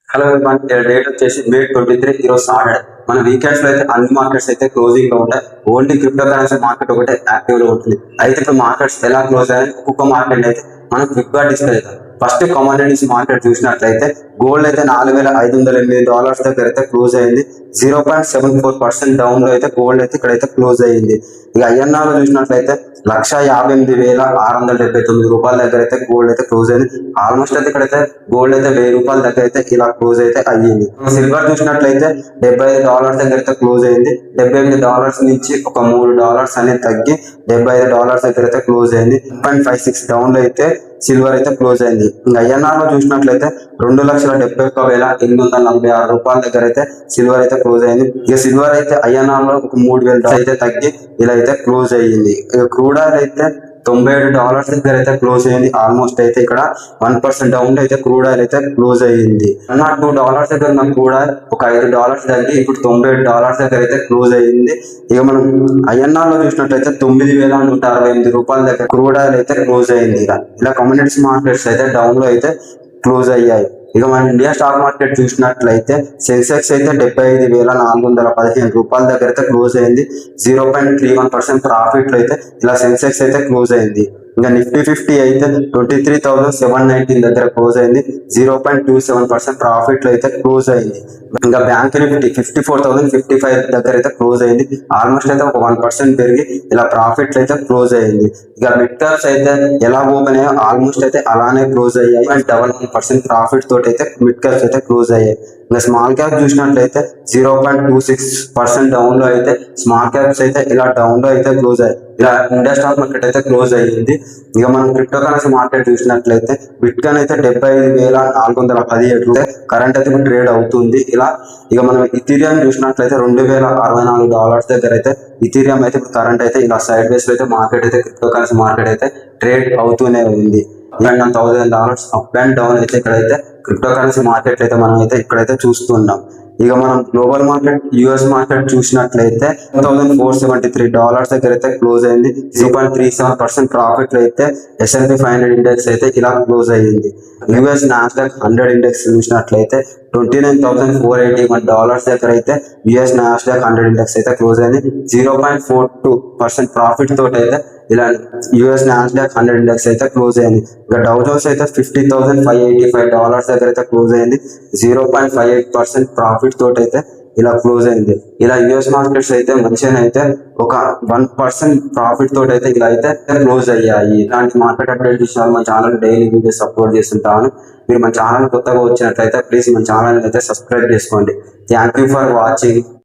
Hello మన date వచ్చేసి మే 23 ఈరోజు సాటర్డే. మన వీకెండ్స్ లో అయితే అన్ని మార్కెట్స్ అయితే క్లోజింగ్ లో ఉంటాయి. ఓన్లీ క్రిప్టో కరెన్సీ మార్కెట్ ఒకటే యాక్టివ్ లో ఉంటుంది. అయితే ఇప్పుడు మార్కెట్స్ ఎలా క్లోజ్ అయ్యాయి, ఒక్కొక్క మార్కెట్ అయితే మనం క్విక్ గా డిస్కస్ అవుతాం. ఫస్ట్ కమోడిటీస్ మార్కెట్ చూసినట్లయితే గోల్డ్ అయితే $4,508 దగ్గర అయితే క్లోజ్ అయింది. 0.74% డౌన్ లో అయితే గోల్డ్ అయితే ఇక్కడైతే క్లోజ్ అయ్యింది. ఇక ఐఎన్ఆర్ లో చూసినట్లయితే $158,679 దగ్గర అయితే గోల్డ్ అయితే క్లోజ్ అయింది. ఆల్మోస్ట్ అయితే ఇక్కడైతే గోల్డ్ అయితే $1,000 దగ్గర అయితే ఇలా క్లోజ్ అయితే అయ్యింది. సిల్వర్ చూసినట్లయితే $75 దగ్గర అయితే క్లోజ్ అయింది. $78 నుంచి ఒక $3 అనేది తగ్గి $75 దగ్గర అయితే క్లోజ్ అయింది. 1.56 డౌన్ లో అయితే సిల్వర్ అయితే క్లోజ్ అయింది. ఇంకా ఐఎన్ఆర్ లో చూసినట్లయితే $2,71,846 దగ్గర అయితే సిల్వర్ అయితే క్లోజ్ అయింది. ఇక సిల్వర్ అయితే ఐఎన్ఆర్ లో ఒక $3,000 అయితే తగ్గి ఇలా అయితే క్లోజ్ అయ్యింది. ఇక క్రూడ్ ఆయిల్ అయితే $97 దగ్గర అయితే క్లోజ్ అయింది. ఆల్మోస్ట్ అయితే ఇక్కడ 1% డౌన్ అయితే క్రూడ్ ఆయిల్ అయితే క్లోజ్ అయ్యింది. $2 దగ్గర ఉన్న క్రూడ్ ఆయిల్ ఒక $5 తగ్గి ఇప్పుడు $97 దగ్గర అయితే క్లోజ్ అయ్యింది. ఇక మనం ఐఎన్ఆర్ లో చూసినట్లయితే $9,168 దగ్గర క్రూడ్ ఆయిల్ అయితే క్లోజ్ అయింది. ఇలా కమ్యూనిటీస్ మార్కెట్స్ అయితే డౌన్ లో అయితే క్లోజ్ అయ్యాయి. ఇక మన ఇండియా స్టాక్ మార్కెట్ చూసినట్లయితే సెన్సెక్స్ అయితే $75,415 దగ్గర అయితే క్లోజ్ అయింది. 0.31% ప్రాఫిట్ లో అయితే ఇలా సెన్సెక్స్ అయితే క్లోజ్ అయింది. ఇంకా నిఫ్టీ 50 అయితే 23,719 దగ్గర క్లోజ్ అయింది. 0.27% ప్రాఫిట్ లో అయితే క్లోజ్ అయింది. ఇంకా బ్యాంక్ నిఫ్టీ 54,055 దగ్గర అయితే క్లోజ్ అయింది. ఆల్మోస్ట్ అయితే ఒక 1% పెరిగి ఇలా ప్రాఫిట్ లో అయితే క్లోజ్ అయింది. ఇక మిడ్ క్యాప్స్ అయితే ఎలా ఓపెన్ అయ్యాయో ఆల్మోస్ట్ అయితే అలానే క్లోజ్ అయ్యాయి. 1% ప్రాఫిట్ తోటి అయితే మిడ్ క్యాప్స్ అయితే క్లోజ్ అయ్యాయి. ఇంకా స్మాల్ క్యాప్ చూసినట్లయితే 0.26% డౌన్ లో అయితే స్మాల్ క్యాప్స్ అయితే ఇలా డౌన్ లో అయితే క్లోజ్ అయ్యాయి. ఇలా ఇండియా స్టాక్ మార్కెట్ అయితే క్లోజ్ అయ్యింది. ఇక మనం క్రిప్టో కరెన్సీ మార్కెట్ చూసినట్లయితే బిట్కాయిన్ అయితే 75,417 కరెంట్ అయితే ట్రేడ్ అవుతుంది. ఇలా ఇక మనం ఇథీరియం చూసినట్లయితే $2,064 దగ్గర అయితే ఇథీరియం అయితే కరెంట్ అయితే ఇలా సైడ్ వేస్ లో అయితే మార్కెట్ అయితే క్రిప్టో కరెన్సీ మార్కెట్ అయితే ట్రేడ్ అవుతూనే ఉంది. $1,000 అప్ అండ్ డౌన్ అయితే ఇక్కడైతే క్రిప్టో కరెన్సీ మార్కెట్ అయితే మనం అయితే ఇక్కడైతే చూస్తున్నాం. ఇక మనం గ్లోబల్ మార్కెట్ యుఎస్ మార్కెట్ చూసినట్లయితే $1,473 దగ్గర అయితే క్లోజ్ అయింది. 0.37% ప్రాఫిట్ అయితే S&P 500 ఇండెక్స్ అయితే ఇలా క్లోజ్ అయ్యింది. యుఎస్ నాస్డాక్ 100 ఇండెక్స్ చూసినట్లయితే $29,481 దగ్గర అయితే యుఎస్ నాస్డాక్ 100 ఇండెక్స్ అయితే క్లోజ్ అయింది. 0.42% ప్రాఫిట్ తోటి అయితే ఇలా యుఎస్ నాస్డాక్ 100 ఇండెక్స్ అయితే క్లోజ్ అయింది. ఇక డౌ జోన్స్ అయితే $50,585 దగ్గర అయితే క్లోజ్ అయింది. 0.58% ప్రాఫిట్ తోటి అయితే ఇలా క్లోజ్ అయింది. ఇలా యుఎస్ మార్కెట్స్ అయితే మంచిగా అయితే ఒక 1% ప్రాఫిట్ తోటి అయితే ఇలా అయితే క్లోజ్ అయ్యాయి. ఇలాంటి మార్కెట్ అప్డేట్ విషయాలు మన ఛానల్ డైలీ వీడియోస్ అప్లోడ్ చేస్తుంటాను. మీరు మన ఛానల్ కొత్తగా వచ్చినట్లయితే ప్లీజ్ మన ఛానల్ అయితే సబ్స్క్రైబ్ చేసుకోండి. Thank you for watching.